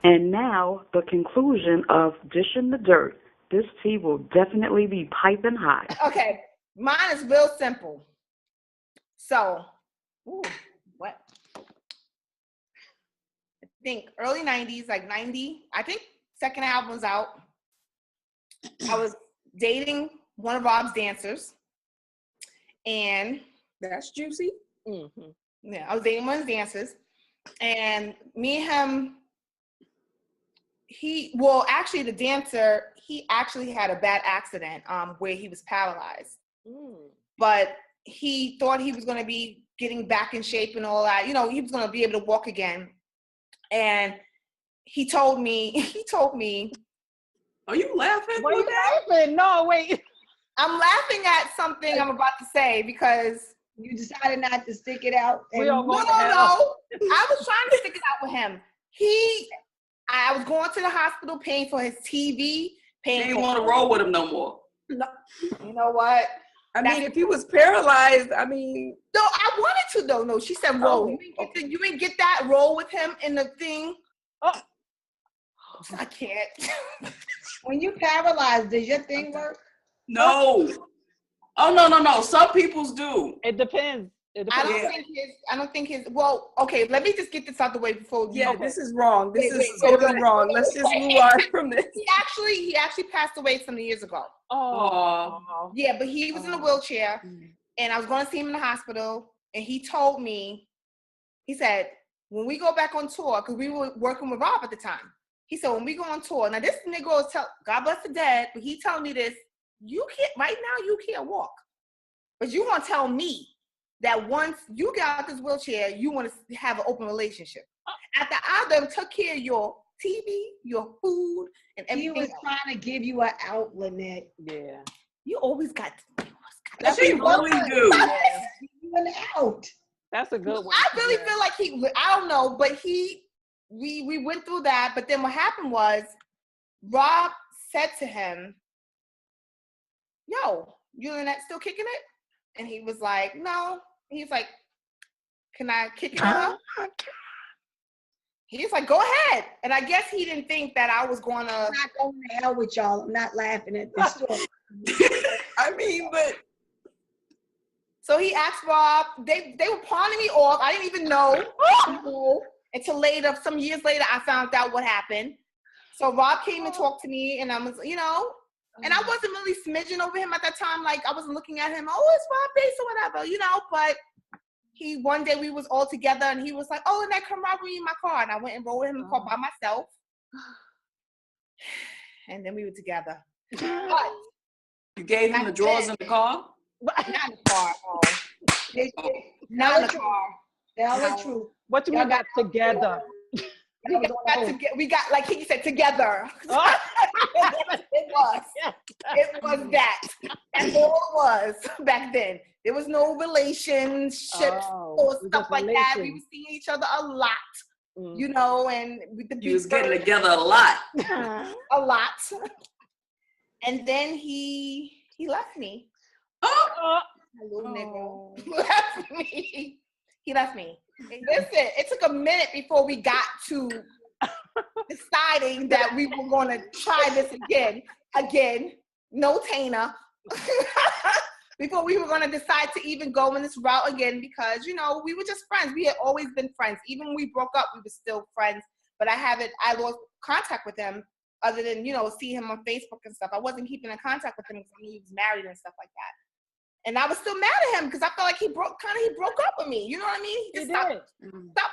And now, the conclusion of Dishing the Dirt. This tea will definitely be piping hot. Okay, mine is real simple. So, ooh, what? I think early 90s, like 90, I think second album's out. I was dating one of Rob's dancers. And that's juicy. Mm-hmm. Yeah, I was dating one of his dancers. And me and him, actually the dancer, he actually had a bad accident where he was paralyzed. But he thought he was going to be getting back in shape and all that. You know, he was going to be able to walk again. And he told me. Are you laughing? Why are you laughing? No, wait. I'm laughing at something I'm about to say because you decided not to stick it out. No. I was trying to stick it out with him. I was going to the hospital paying for his TV. You didn't want to roll with him no more. No, you know what? I mean, if he was paralyzed, I mean. No, I wanted to though. No, she said roll. You didn't get that roll with him in the thing. Oh, I can't. When you paralyzed, does your thing work? No. Oh no. Some people's do. It depends. I don't think his. Well, okay. Let me just get this out the way before. This is wrong. This is totally wrong. Let's just move on from this. He actually passed away some years ago. Oh. Yeah, but he was in a wheelchair, and I was going to see him in the hospital, and he told me, he said, when we go back on tour, because we were working with Rob at the time, he said, when we go on tour, now this nigga was God bless the dead, but he telling me this, you can't walk, but you want to tell me that once you get out this wheelchair, you want to have an open relationship. After I done took care of your TV, your food, and everything. He was trying to give you an outlet. Yeah. You always got. That's what you really do. An out. That's a good one. I really feel like I don't know, but we went through that. But then what happened was, Rob said to him, "Yo, you and that still kicking it?" And he was like, "No." He's like, "Can I kick it up?" He's like, "Go ahead." And I guess he didn't think that I was going to. I'm not going to hell with y'all. I'm not laughing at this story. I mean, but. So he asked Rob. They were pawning me off. I didn't even know until later. Some years later, I found out what happened. So Rob came and talked to me, and I was, and I wasn't really smidgen over him at that time. Like, I wasn't looking at him, oh, it's Rob Bass or whatever, but one day we was all together and he was like, oh, and that come rob me in my car. And I went and rode with him in the car by myself. And then we were together. But you gave him the drawers in the car? Not in the car. Not in the car. Tell the truth. What do you mean got together? We got, like he said, together. It was that. That's all it was back then. There was no relationships or stuff like that. We were seeing each other a lot, and you was getting together a lot. A lot. And then he left me. Little nigga left me. He left me. Listen, it took a minute before we got to deciding that we were going to try this again, no Tana, before we were going to decide to even go in this route again because, we were just friends. We had always been friends. Even when we broke up, we were still friends. But I lost contact with him other than, see him on Facebook and stuff. I wasn't keeping in contact with him because I knew he was married and stuff like that. And I was still mad at him because I felt like he broke up with me. You know what I mean? He just stopped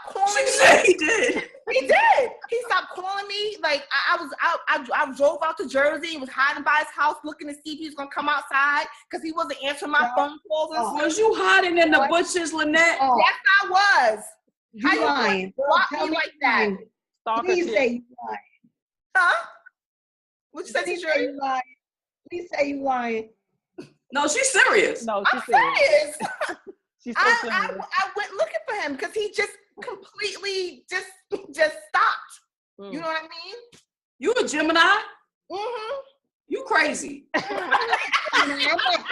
calling me. She said he did. He did. He stopped calling me. Like I drove out to Jersey. He was hiding by his house looking to see if he was gonna come outside because he wasn't answering my phone calls. Was you hiding in the bushes, Lynette? Yes, I was. You How you lying? block me like that? Please say you lying. Huh? What you said? Please say you lying. Please say you lying. No, she's serious. No, I'm serious. She's so serious. I went looking for him because he just completely just stopped. You know what I mean? You a Gemini? Mm-hmm. You crazy. I'm not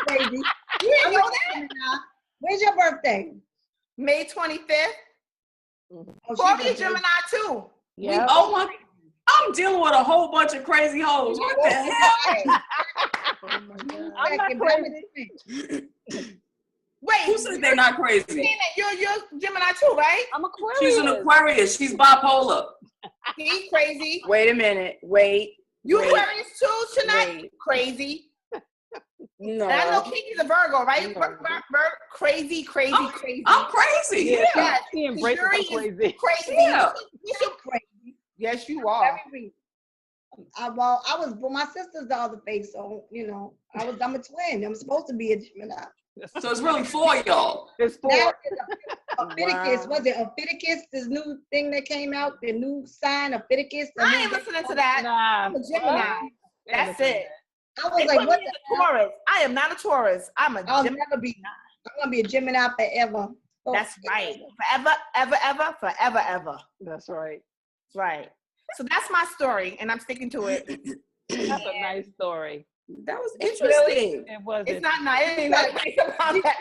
crazy. You didn't know that? When's your birthday? May 25th. Oh, Corey Gemini too. Yeah. I'm dealing with a whole bunch of crazy hoes. What the hell? I'm not crazy. Wait, Who said they're not crazy? You're Gemini too, right? I'm Aquarius. She's an Aquarius. She's bipolar. He's crazy. Wait a minute. Wait. You wait, Aquarius too, Shania? wait. Crazy. No. And I know Kiki's a Virgo, right? No. Crazy, crazy, I'm crazy. I'm crazy. Yeah, Yes. she embraces Yuri her is crazy. Crazy. Yeah. You should crazy. Yes, you are. Well, I was, but my sister's the other face, so I'm a twin. I'm supposed to be a Gemini. So it's really 4 y'all. It's Now, four. Ophiuchus, Wow. was it Ophiuchus? This new thing that came out, the new sign Ophiuchus. I ain't listening to that. Nah. I'm a Gemini. That's it. I They was like, put what me the as a Taurus. I am not a Taurus. I'm a I'll Gemini. never be. I'm gonna be a Gemini forever. Oh, That's right. Forever, ever, ever, forever, ever. That's right. That's right. So that's my story, and I'm sticking to it. That's a nice story. That was interesting. It was. It's not nice. It ain't nothing nice about that.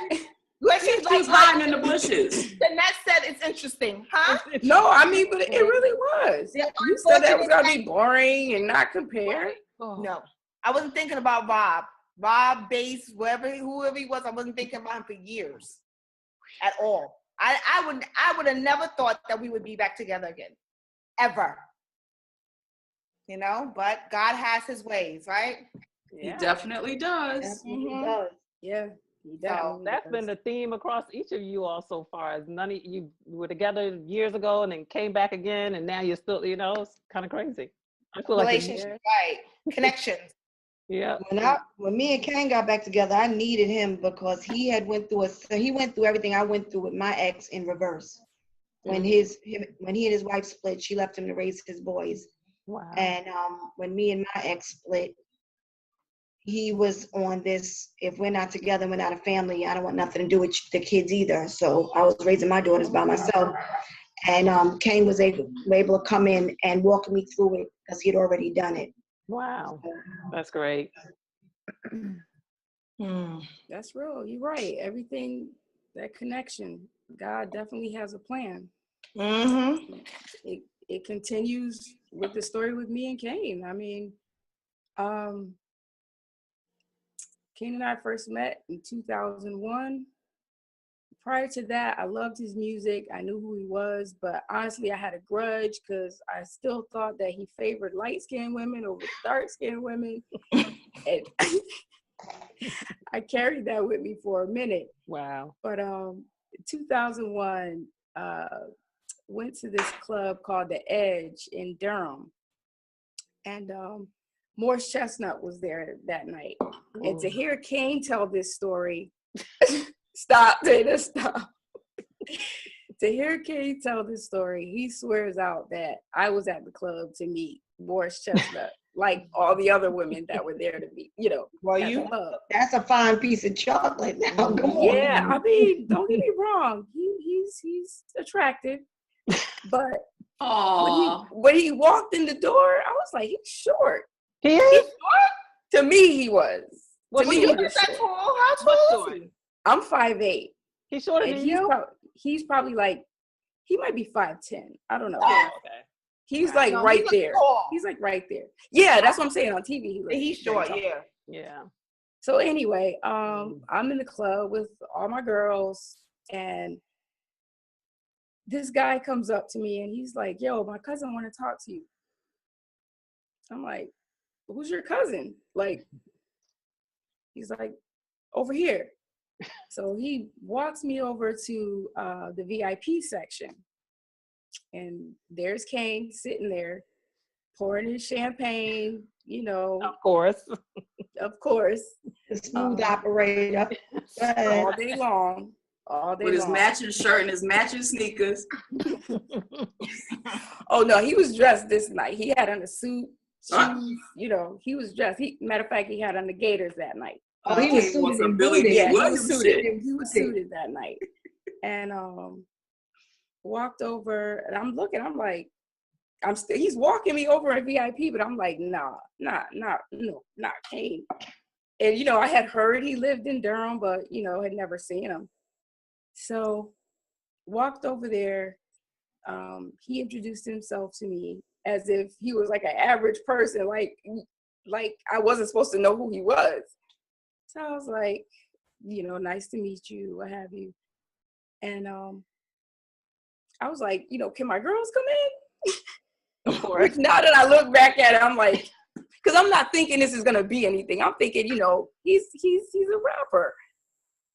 She's hiding in the bushes. Jeanette said it's interesting, huh? No, I mean, but it really was. Yeah, You said that was gonna be boring and not compared. Oh. No, I wasn't thinking about Rob. Rob, Bass, whoever he was, I wasn't thinking about him for years, at all. I would have never thought that we would be back together again, ever. But God has His ways, right? He definitely does. Definitely Mhm. does. Yeah. So That's been the theme across each of you all so far. As none of you were together years ago and then came back again, and now you're still, it's kind of crazy. I feel like relationship, right? Connections. yeah. When me and Kane got back together, I needed him because he went through everything I went through with my ex in reverse. When he and his wife split, she left him to raise his boys. Wow. And when me and my ex split, he was on this, if we're not together, we're not a family, I don't want nothing to do with the kids either. So I was raising my daughters by myself. And Kane was able to come in and walk me through it because he had already done it. Wow. That's great. That's real. You're right. Everything, that connection, God definitely has a plan. Mm-hmm. It continues with the story with me and Kane. I mean, Kane and I first met in 2001. Prior to that, I loved his music. I knew who he was, but honestly, I had a grudge because I still thought that he favored light-skinned women over dark-skinned women. And I carried that with me for a minute. Wow. But 2001, went to this club called The Edge in Durham. And Morris Chestnut was there that night. And to hear Kane tell this story, stop, Dana, stop. To hear Kane tell this story, he swears out that I was at the club to meet Morris Chestnut, like all the other women that were there to meet, Well, at the club. That's a fine piece of chocolate now. Come on. Yeah, I mean, don't get me wrong. He's attractive, but Aww. when he walked in the door, I was like, he's short. He is? To me, he was. What To me, you he You're was that short. tall? How tall What's is he? short? I'm 5'8". He's shorter And than you? he's probably like, he might be 5'10". I don't know. Oh, okay. He's like No, right he looks there. tall. He's like right there. Yeah, that's what I'm saying on TV. He's short, very tall. yeah. Yeah. So anyway, I'm in the club with all my girls, and this guy comes up to me and he's like, yo, my cousin want to talk to you. I'm like, who's your cousin? Like, he's like, over here. So he walks me over to the VIP section. And there's Kane sitting there pouring his champagne, Of course. of course, The smooth operator. all day long. All day With his long. matching shirt and his matching sneakers. Oh no, he was dressed this night. He had on a suit, shoes, he was dressed. Matter of fact, he had on the gaiters that night. Oh, he was He wants suited some and Billy booted. D. Yeah, he was Williams suited. shit. He was suited that night. And walked over, and I'm looking, I'm like, he's walking me over at VIP, but I'm like, no, not Kane. And I had heard he lived in Durham, but had never seen him. So walked over there. he introduced himself to me as if he was like an average person, like I wasn't supposed to know who he was. So I was like, nice to meet you, what have you. And I was like, can my girls come in? Of course. Which now that I look back at it, I'm like, because I'm not thinking this is gonna be anything. I'm thinking, he's a rapper.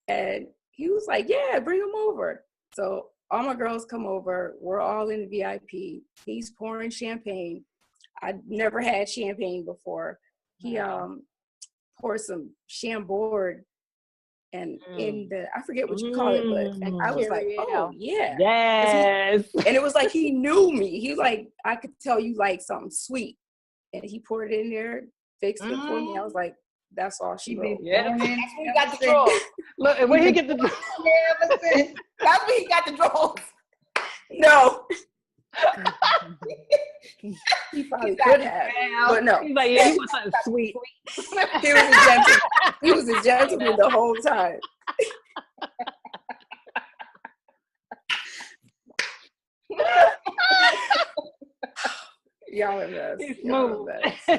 And he was like, yeah, bring him over. So all my girls come over. We're all in the VIP. He's pouring champagne. I'd never had champagne before. He poured some Chambord and in I forget what you call it, but I was like, oh yeah. Yes. And it was like he knew me. He was like, I could tell you like something sweet. And he poured it in there, fixed it for me. I was like, that's all she wrote. Yeah. That's when he got the draws. Look, when he get the That's when he got the draws. No. He probably could have, but no. He's like, yeah, he was something sweet. He was a gentleman the whole time. Y'all are best. Y'all are best.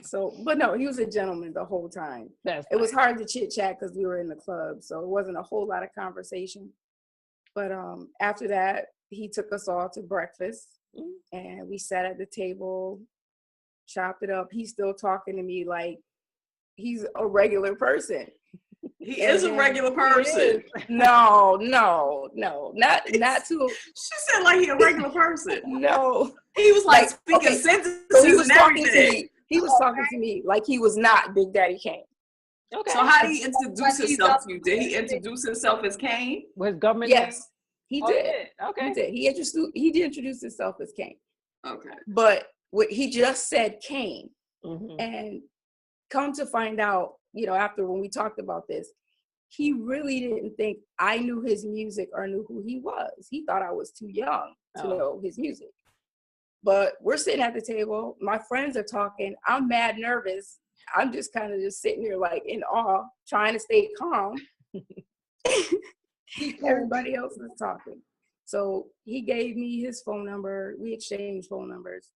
So, but no, he was a gentleman the whole time. It was hard to chit chat because we were in the club, so it wasn't a whole lot of conversation. But after that, he took us all to breakfast, and we sat at the table, chopped it up. He's still talking to me like he's a regular person. He is a regular person. No, not to. She said like he a regular person. No, he was like speaking sentences. So he was talking to me. He was talking to me like he was not Big Daddy Kane. Okay. So how did he introduce himself to you? Did he introduce himself as Kane? Was government? Yes, he did. Okay. He did. He did introduce himself as Kane. Okay. But he just said Kane, and come to find out, after when we talked about this, he really didn't think I knew his music or knew who he was. He thought I was too young to know his music. But we're sitting at the table. My friends are talking. I'm mad nervous. I'm just kind of just sitting here like in awe, trying to stay calm. Everybody else is talking. So he gave me his phone number. We exchanged phone numbers.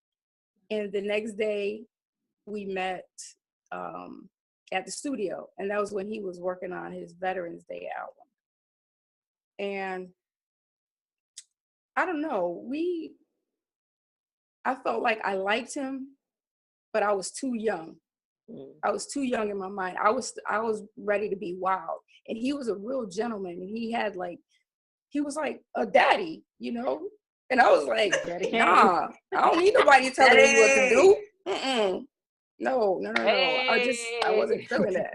And the next day we met at the studio. And that was when he was working on his Veterans Day album. And I don't know, I felt like I liked him, but I was too young. I was too young in my mind. I was ready to be wild. And he was a real gentleman. And he was like a daddy, And I was like, nah, I don't need nobody telling me what to do. No. I wasn't feeling that.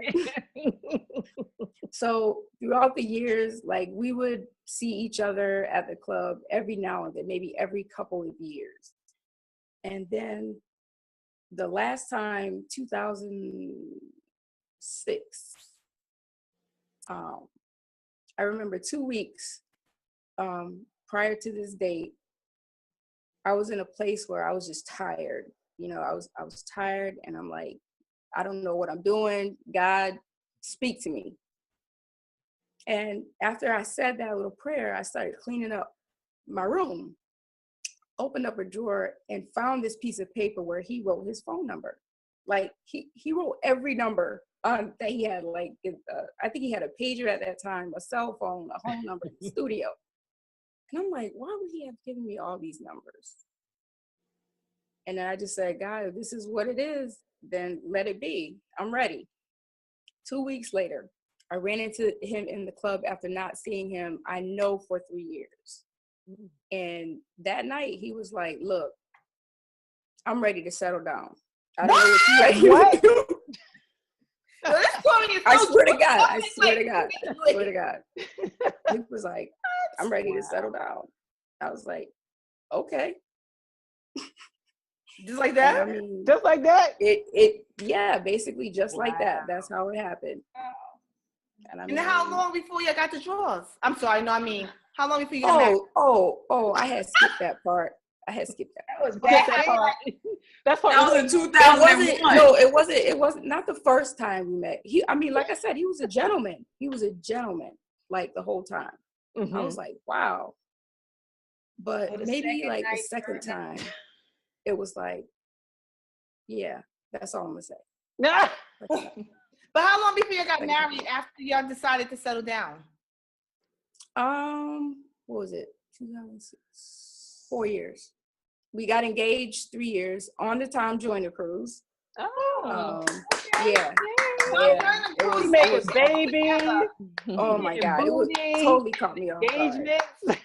So throughout the years, like we would see each other at the club every now and then, maybe every couple of years. And then the last time, 2006, I remember 2 weeks prior to this date, I was in a place where I was just tired. I was tired, and I'm like, I don't know what I'm doing. God, speak to me. And after I said that little prayer, I started cleaning up my room, opened up a drawer, and found this piece of paper where he wrote his phone number. Like he wrote every number that he had. Like I think he had a pager at that time, a cell phone, a home number in the studio. And I'm like, why would he have given me all these numbers? And then I just said, God, if this is what it is, then let it be. I'm ready. 2 weeks later, I ran into him in the club after not seeing him, I know, for 3 years. And that night he was like, look, I'm ready to settle down. I don't know what you ready to do. I swear to God. He was like, I'm ready to settle down. I was like, okay. Just like that? I mean, just like that? Yeah, basically just like that. That's how it happened. And how long before you got the drawers? I'm sorry, no, I mean, how long before you got married? I had skipped that part. That was bad. That was in 2001. It wasn't not the first time we met. Like I said, he was a gentleman. He was a gentleman, like the whole time. I was like, wow. But the maybe second like the night, second third night. time, it was like, yeah, that's all I'm gonna say. Ah! But how long before you got Second married after y'all decided to settle down? What was it? 2006. 4 years. We got engaged 3 years on the Tom Joyner cruise. Oh. Yeah. Well, Yeah. during the It was, cruise, You it making was, babies. oh my getting God. It was booty, totally caught me off guard. engagements.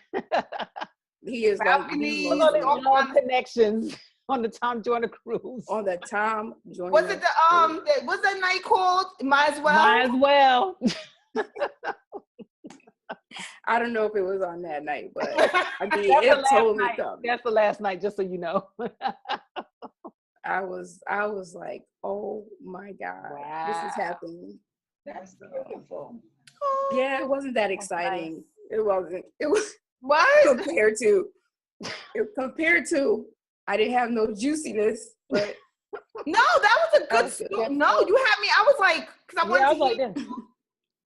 He is like balconies, Look at all all kinds of- connections on the Tom Joyner cruise. on the Tom Joyner. Was it what's that night called? Might as well. Might as well. I don't know if it was on that night, but I mean, That's the it last totally night. caught me. That's the last night, just so you know. I was like, oh my God, this is Wow. happening. That's beautiful. Yeah, it wasn't that exciting. It wasn't. It was What? compared to I didn't have no juiciness, but No, that was a good was good. story. No, you had me. I was like, because I Yeah, wanted I to was like, hear.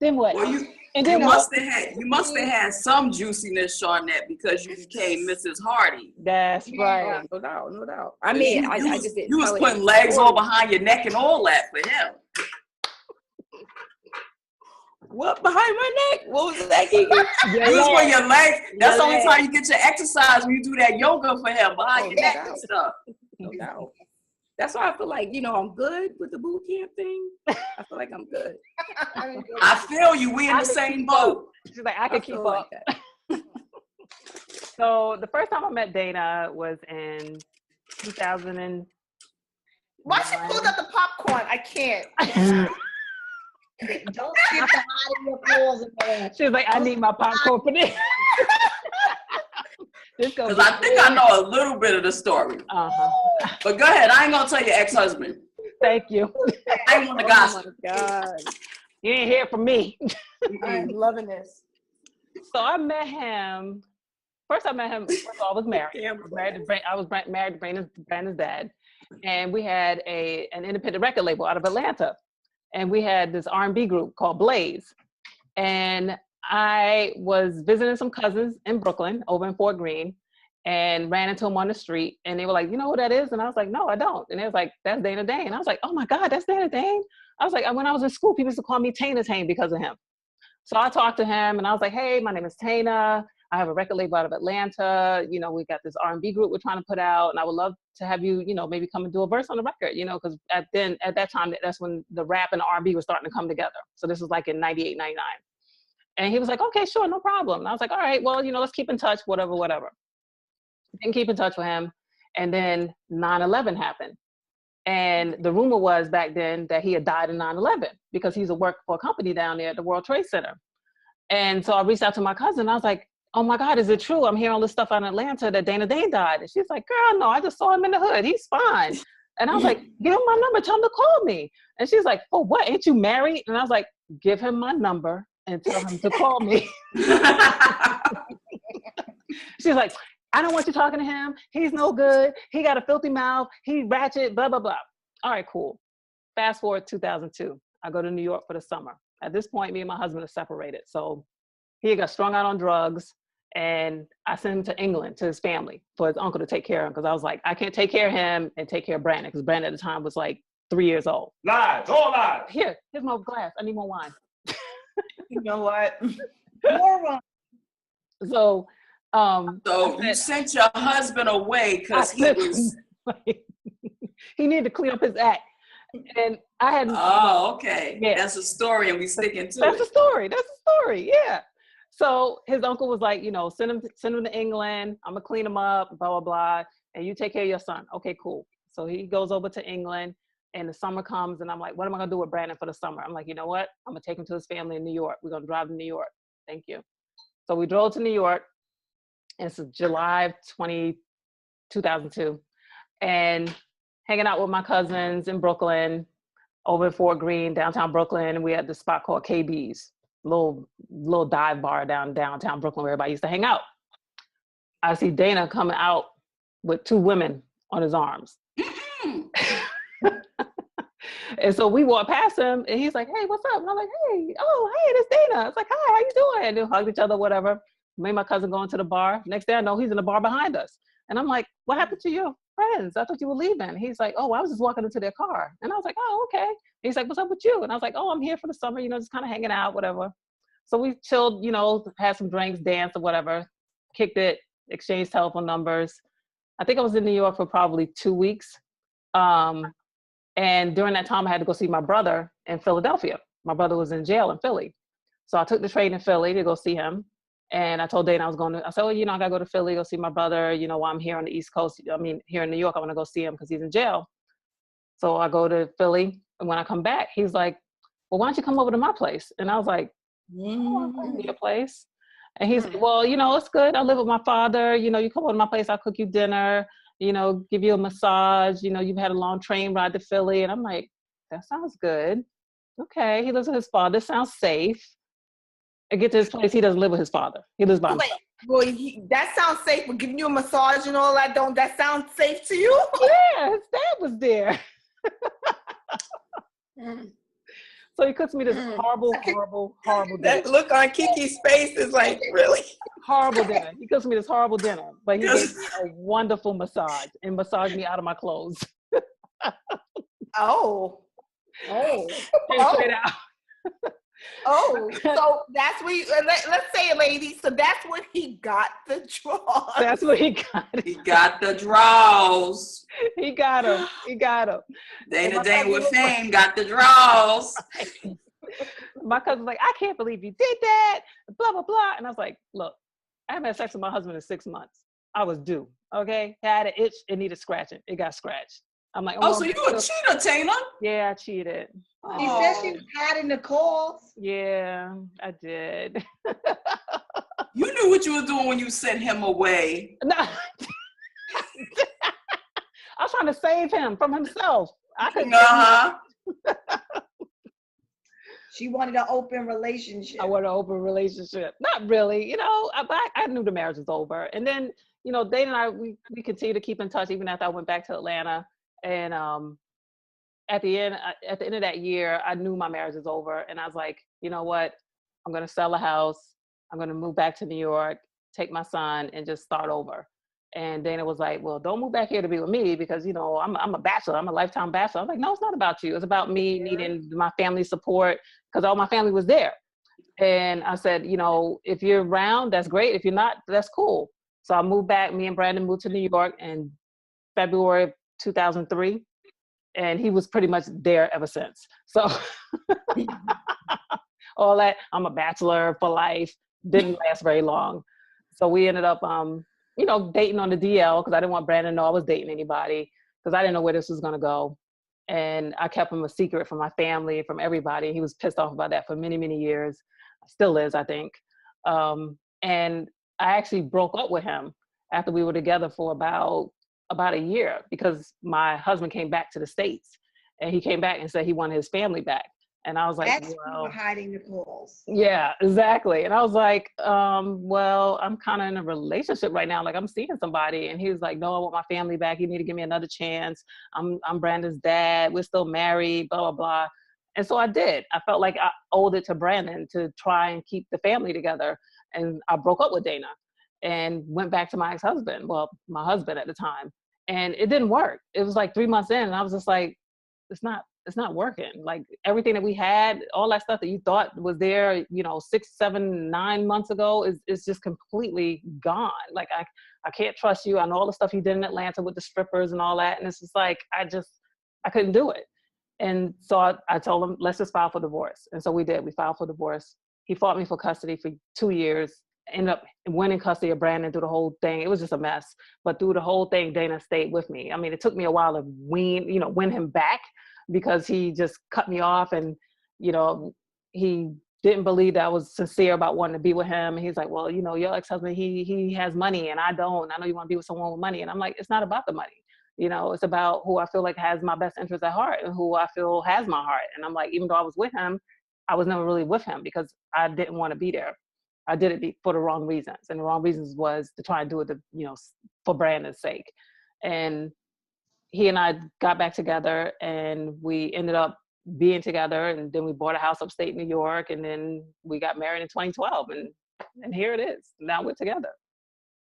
then what? Well, you And then must have had some juiciness, Shawnette, because you became Mrs. Hardy. That's right. no doubt. I mean, I just didn't. You was tell it putting in legs story. all behind your neck and all that for him. What behind my neck? What was that? Kiki? You was putting your legs. That's the only legs. time you get your exercise, when you do that yoga for him behind your no neck doubt. and stuff. No doubt. That's why I feel like, I'm good with the boot camp thing. I feel like I'm good. I feel you. We in I the can same keep boat. She's like, I can keep feel up. like that. So the first time I met Dana was in 2000. Why she pulled out the popcorn? I can't. Don't skip the hiding applause in there. She was like, I need my popcorn for this. Because I think I know a little bit of the story. Uh-huh. But go ahead. I ain't going to tell your ex-husband. Thank you. I ain't want to Oh gossip. my God. You ain't hear from me. I'm loving this. So I met him. First, I met him. First of all, I was married. I was married to Brandon's dad, and we had an independent record label out of Atlanta, and we had this R&B group called Blaze. And I was visiting some cousins in Brooklyn, over in Fort Greene, and ran into them on the street, and they were like, "You know who that is?" And I was like, "No, I don't." And they was like, "That's Dana Dane." And I was like, "Oh my God, that's Dana Dane." I was like, when I was in school, people used to call me Tana Tane because of him. So I talked to him, and I was like, "Hey, my name is Tana. I have a record label out of Atlanta. We got this R&B group we're trying to put out, and I would love to have you, maybe come and do a verse on the record, because at that time, that's when the rap and the R&B was starting to come together. So this was like in 98, 99. And he was like, "Okay, sure, no problem." And I was like, "All right, well, let's keep in touch, whatever." Didn't keep in touch with him. And then 9/11 happened. And the rumor was back then that he had died in 9/11 because he's worked for a company down there at the World Trade Center. And so I reached out to my cousin. I was like, "Oh my God, is it true? I'm hearing all this stuff out in Atlanta that Dana Dane died." And she's like, "Girl, no, I just saw him in the hood. He's fine." And I was like, "Give him my number. Tell him to call me." And she's like, "For what? Ain't you married?" And I was like, "Give him my number and tell him to call me." She's like, "I don't want you talking to him. He's no good. He got a filthy mouth. He's ratchet, blah, blah, blah." All right, cool. Fast forward 2002. I go to New York for the summer. At this point, me and my husband are separated. So he got strung out on drugs, and I sent him to England to his family for his uncle to take care of him, because I was like, I can't take care of him and take care of Brandon, because Brandon at the time was like 3 years old. Lies, all lies. Here's my glass. I need more wine. You know what? More wrong. So, So you sent your husband away because he was. he needed to clean up his act. And I had. Oh, okay. Yeah. That's a story, and we sticking to That's it. a story. That's a story. Yeah. So his uncle was like, send him to England. I'm gonna clean him up, blah, blah, blah. And you take care of your son. Okay, cool. So he goes over to England, and the summer comes, and I'm like, what am I gonna do with Brandon for the summer? I'm like, you know what? I'm gonna take him to his family in New York. We're gonna drive to New York. Thank you. So we drove to New York. And it's July of 2002. And hanging out with my cousins in Brooklyn, over in Fort Greene, downtown Brooklyn. And we had this spot called KB's, little dive bar downtown Brooklyn where everybody used to hang out. I see Dana coming out with 2 women on his arms. And so we walk past him, and he's like, "Hey, what's up?" And I'm like, "Hey, that's Dana." It's like, "Hi, how you doing?" And they hugged each other, whatever. Me and my cousin going to the bar. Next thing I know, he's in the bar behind us. And I'm like, what happened to your friends? I thought you were leaving. He's like, oh, I was just walking into their car. And I was like, oh, okay. He's like, what's up with you? And I was like, oh, I'm here for the summer, just kind of hanging out, whatever. So we chilled, had some drinks, danced or whatever, kicked it, exchanged telephone numbers. I think I was in New York for probably 2 weeks. And during that time, I had to go see my brother in Philadelphia. My brother was in jail in Philly. So I took the train in Philly to go see him. And I told Dana I said, well, I got to go to Philly, go see my brother, while I'm here on the East Coast. Here in New York, I want to go see him because he's in jail. So I go to Philly. And when I come back, he's like, well, why don't you come over to my place? And I was like, I want to come to your place. And he's like, well, it's good. I live with my father. You come over to my place, I'll cook you dinner, give you a massage. You've had a long train ride to Philly. And I'm like, that sounds good. Okay. He lives with his father. Sounds safe. I get to his place, he doesn't live with his father. He lives by himself. Well, that sounds safe, but giving you a massage and all that, don't that sound safe to you? Yeah, his dad was there. So he cooks me this horrible dinner. That look on Kiki's face is like, really? Horrible dinner. He cooks me this horrible dinner, but he gave me a wonderful massage and massaged me out of my clothes. Oh. Straight out. Oh, so that's where let's say it, ladies. So that's when he got the draws. That's what he got. He got the draws. He got him. Dana with fame got the draws. My cousin's like, I can't believe you did that. Blah blah blah. And I was like, look, I haven't had sex with my husband in 6 months. I was due. Okay, had an itch. It needed scratching. It got scratched. I'm like, oh, so you a cheater, Taylor? Yeah, I cheated. She said she was hiding the calls. Yeah, I did. You knew what you were doing when you sent him away. No. I was trying to save him from himself. I couldn't. She wanted an open relationship. I wanted an open relationship. Not really, I knew the marriage was over. And then, Dana and I, we continued to keep in touch even after I went back to Atlanta. And at the end of that year, I knew my marriage was over. And I was like, you know what? I'm going to sell a house. I'm going to move back to New York, take my son, and just start over. And Dana was like, well, don't move back here to be with me because, I'm a bachelor. I'm a lifetime bachelor. I'm like, no, it's not about you. It's about me needing my family support because all my family was there. And I said, if you're around, that's great. If you're not, that's cool. So I moved back. Me and Brandon moved to New York in February of 2003. And he was pretty much there ever since. So all that, I'm a bachelor for life, didn't last very long. So we ended up, dating on the DL because I didn't want Brandon to know I was dating anybody because I didn't know where this was going to go. And I kept him a secret from my family, from everybody. He was pissed off about that for many, many years. Still is, I think. And I actually broke up with him after we were together for about a year because my husband came back to the States and he came back and said he wanted his family back. And I was like, that's well, hiding the calls. Yeah, exactly. And I was like, well, I'm kind of in a relationship right now. Like I'm seeing somebody. And he was like, no, I want my family back. You need to give me another chance. I'm Brandon's dad. We're still married, blah, blah, blah. And so I did. I felt like I owed it to Brandon to try and keep the family together. And I broke up with Dana and went back to my ex-husband. Well, my husband at the time. And it didn't work. It was like 3 months in and I was just like, it's not working. Like everything that we had, all that stuff that you thought was there, 6, 7, 9 months ago is just completely gone. Like I can't trust you. I know all the stuff you did in Atlanta with the strippers and all that. And it's just like, I couldn't do it. And so I told him, let's just file for divorce. And so we did. We filed for divorce. He fought me for custody for 2 years. Ended up winning custody of Brandon through the whole thing. It was just a mess. But through the whole thing, Dana stayed with me. I mean, it took me a while to win him back because he just cut me off and, he didn't believe that I was sincere about wanting to be with him. And he's like, well, your ex-husband, he has money and I don't. I know you want to be with someone with money. And I'm like, it's not about the money. It's about who I feel like has my best interest at heart and who I feel has my heart. And I'm like, even though I was with him, I was never really with him because I didn't want to be there. I did it for the wrong reasons. And the wrong reasons was to try and do it, for Brandon's sake. And he and I got back together and we ended up being together. And then we bought a house upstate New York. And then we got married in 2012. And And here it is. Now we're together.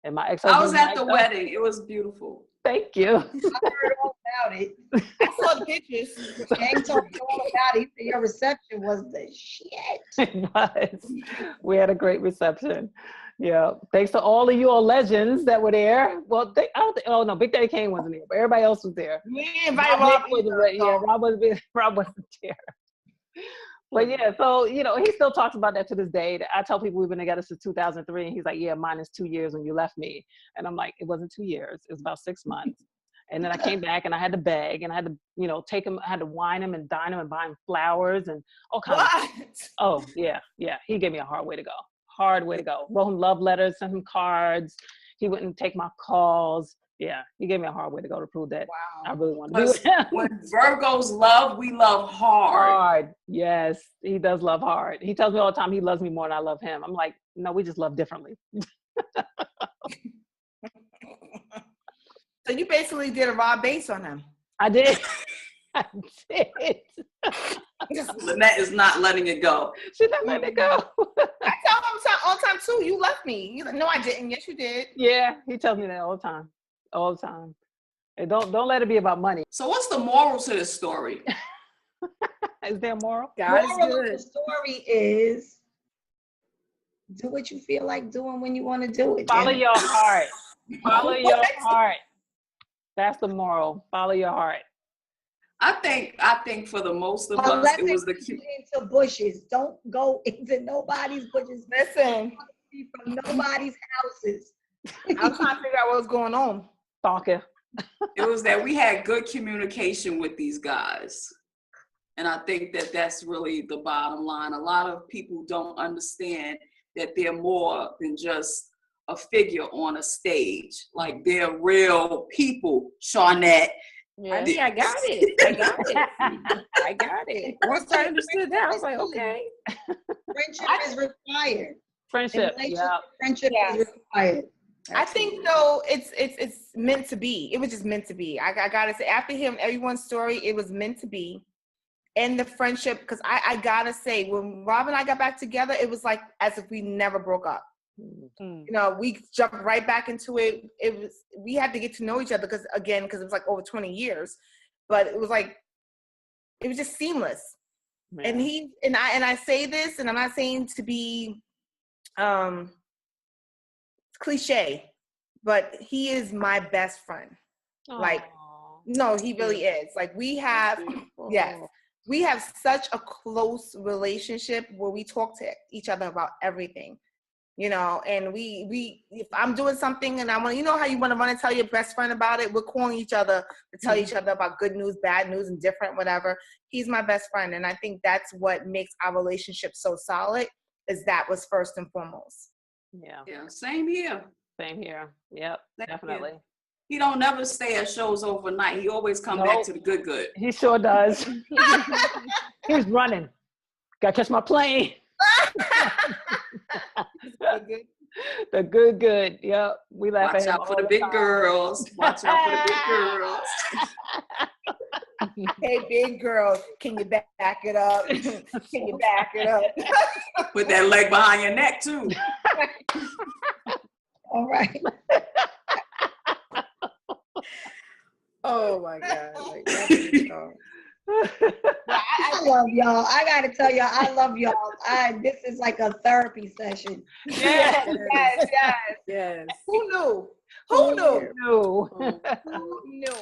And my ex I was at the wedding. It was beautiful. Thank you. I heard all about it. I saw the pictures. Kane told me all about it. He said your reception was the shit. It was. We had a great reception. Yeah. Thanks to all of you all legends that were there. Well, oh no, Big Daddy Kane wasn't there, but everybody else was there. We didn't invite Rob. Rob wasn't there. But yeah, so, you know, he still talks about that to this day. I tell people we've been together since 2003, and he's like, yeah, mine is 2 years when you left me. And I'm like, it wasn't 2 years. It was about 6 months. And then I came back and I had to beg and I had to, you know, take him, I had to wine him and dine him and buy him flowers and all kinds of stuff. Oh, yeah. He gave me a hard way to go. Wrote him love letters, sent him cards. He wouldn't take my calls. Yeah, he gave me a hard way to go to prove that I really want to be with him. When Virgos love, we love hard. Hard, yes, he does love hard. He tells me all the time he loves me more than I love him. I'm like, no, we just love differently. So you basically did a raw base on him. I did. Lynette is not letting it go. She's not letting it go. I tell him all the time too, you left me. He's like, no, I didn't. Yes, you did. Yeah, he tells me that all the time. All the time. And don't let it be about money. So what's the moral to this story? Is there a moral? God is good. The story is do what you feel like doing when you want to do it. Follow your heart. Follow your heart. That's the moral. Follow your heart. I think for the most of us, it was the into bushes. Don't go into nobody's bushes. Listen, from nobody's houses. I was trying to figure out what was going on. Stalker. It was that we had good communication with these guys. And I think that that's really the bottom line. A lot of people don't understand that they're more than just a figure on a stage. Like they're real people, Shawnette. Yeah, I got it. Once I understood that, I was like, okay. Friendship is required. Friendship is required. I think though it's meant to be. It was just meant to be. I gotta say, after hearing everyone's story, it was meant to be. And the friendship, because I gotta say, when Rob and I got back together, it was like as if we never broke up. Mm-hmm. You know, we jumped right back into it. We had to get to know each other because it was like over 20 years. But it was like it was just seamless. Man. And I say this, and I'm not saying to be cliche, but he is my best friend. Aww. Like, no, he really is. Like we have such a close relationship where we talk to each other about everything, you know, and we if I'm doing something and I want, you know how you want to run and tell your best friend about it, we're calling each other to tell each other about good news, bad news, and different, whatever. He's my best friend. And I think that's what makes our relationship so solid, is that was first and foremost. Yeah, same here. Yep, definitely. Here. He don't never stay at shows overnight. He always come back to the good. He sure does. He was running. Gotta catch my plane. The good. Yep. We laugh at him. Watch out for the big girls. Watch out for the big girls. Hey, big girl, can you back it up? Can you back it up? Put that leg behind your neck, too. All right. Oh, my God. I love y'all. I got to tell y'all, I love y'all. This is like a therapy session. Yes. Who knew? Who knew?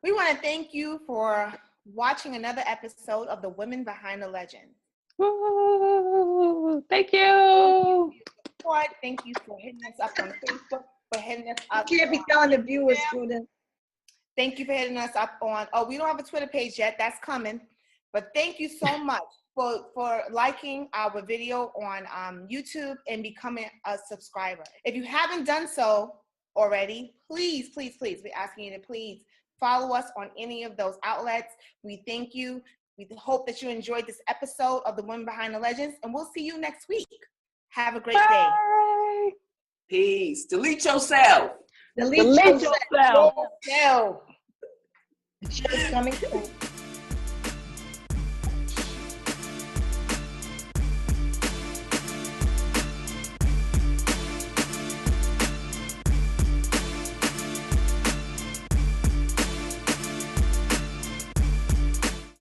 We want to thank you for watching another episode of The Women Behind the Legend. Woo, thank you. Thank you for hitting us up on Facebook, for hitting us up. You can't be telling the viewers through them. Thank you for hitting us up on, we don't have a Twitter page yet. That's coming. But thank you so much for liking our video on YouTube and becoming a subscriber. If you haven't done so already, please, we're asking you to please follow us on any of those outlets. We thank you. We hope that you enjoyed this episode of The Women Behind the Legends, and we'll see you next week. Have a great day. Peace. Delete yourself. Delete yourself. No. Just coming soon.